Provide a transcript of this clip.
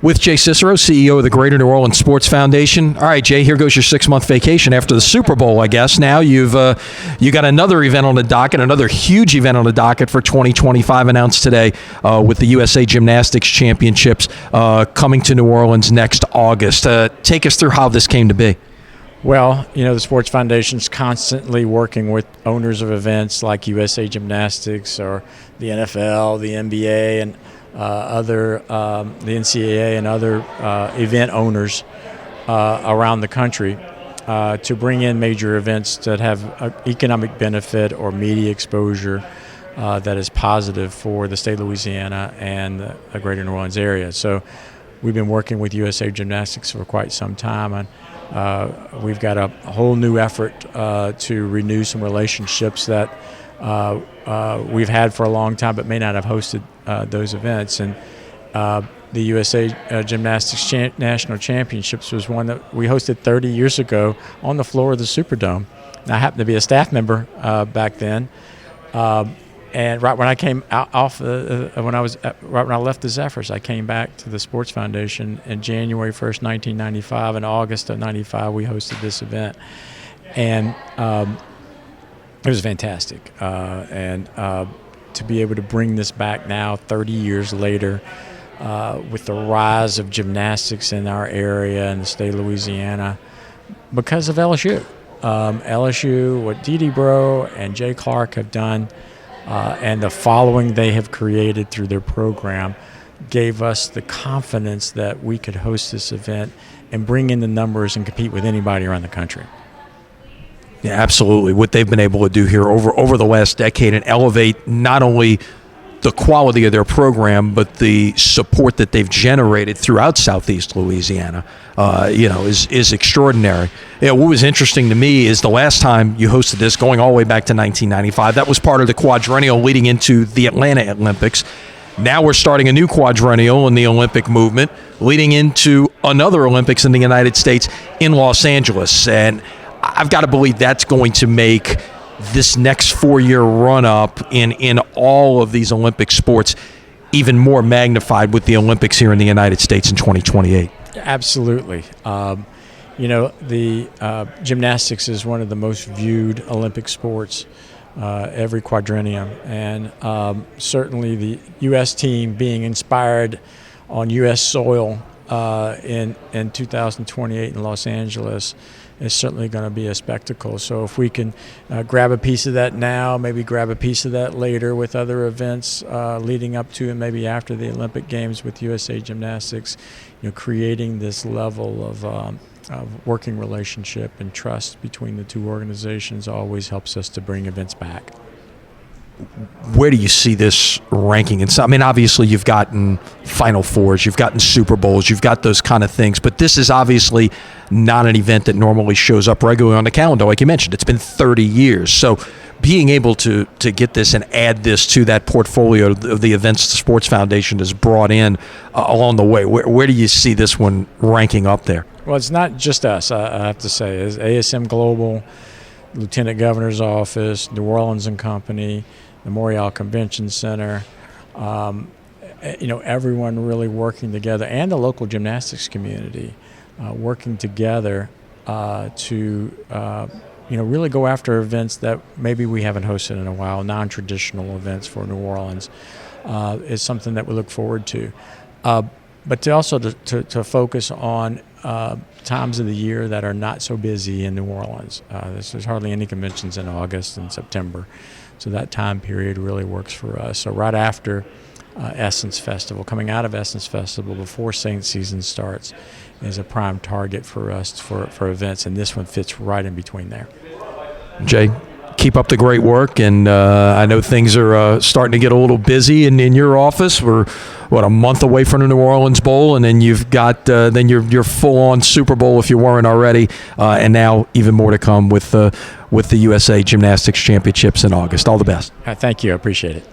With Jay Cicero, CEO of the Greater New Orleans Sports Foundation. All right, Jay, here goes your 6-month vacation after the Super Bowl, I guess. Now you got another event on the docket, another huge event on the docket for 2025 announced today with the USA Gymnastics Championships coming to New Orleans next August. Take us through how this came to be. Well, the Sports Foundation's constantly working with owners of events like USA Gymnastics or the NFL, the NBA, and the NCAA and other event owners around the country to bring in major events that have economic benefit or media exposure that is positive for the state of Louisiana and the Greater New Orleans area. So we've been working with USA Gymnastics for quite some time, and we've got a whole new effort to renew some relationships that we've had for a long time but may not have hosted those events. And the USA Gymnastics National Championships was one that we hosted 30 years ago on the floor of the Superdome. And I happened to be a staff member back then. And right when I came right when I left the Zephyrs, I came back to the Sports Foundation in January 1st, 1995. In August of 95, we hosted this event. And it was fantastic. To be able to bring this back now 30 years later with the rise of gymnastics in our area and the state of Louisiana because of LSU. LSU, what Dee Bro and Jay Clark have done and the following they have created through their program gave us the confidence that we could host this event and bring in the numbers and compete with anybody around the country. Yeah, absolutely. What they've been able to do here over the last decade and elevate not only the quality of their program, but the support that they've generated throughout Southeast Louisiana, is extraordinary. What was interesting to me is the last time you hosted this, going all the way back to 1995, that was part of the quadrennial leading into the Atlanta Olympics. Now we're starting a new quadrennial in the Olympic movement, leading into another Olympics in the United States in Los Angeles. And I've got to believe that's going to make this next 4-year run-up in all of these Olympic sports even more magnified with the Olympics here in the United States in 2028. Absolutely. The gymnastics is one of the most viewed Olympic sports every quadrennium. And certainly the U.S. team being inspired on U.S. soil in 2028 in Los Angeles is certainly going to be a spectacle. So if we can grab a piece of that now, maybe grab a piece of that later with other events leading up to and maybe after the Olympic Games with USA Gymnastics, creating this level of working relationship and trust between the two organizations always helps us to bring events back. Where do you see this ranking? And so, I mean, obviously you've gotten Final Fours, you've gotten Super Bowls, you've got those kind of things, but this is obviously not an event that normally shows up regularly on the calendar. Like you mentioned, it's been 30 years. So being able to get this and add this to that portfolio of the events the Sports Foundation has brought in along the way, where do you see this one ranking up there? Well, it's not just us, I have to say. It's ASM Global, Lieutenant Governor's Office, New Orleans and Company, the Montreal Convention Center, everyone really working together, and the local gymnastics community working together to really go after events that maybe we haven't hosted in a while, non-traditional events for New Orleans is something that we look forward to. But to also to focus on times of the year that are not so busy in New Orleans. There's hardly any conventions in August and September. So that time period really works for us. So right after Essence Festival, coming out of Essence Festival before Saint Season starts is a prime target for us for events, and this one fits right in between there. Jay, keep up the great work, and I know things are starting to get a little busy in your office. We're a month away from the New Orleans Bowl, and then you've got then your full-on Super Bowl if you weren't already, and now even more to come with the USA Gymnastics Championships in August. All the best. Thank you. I appreciate it.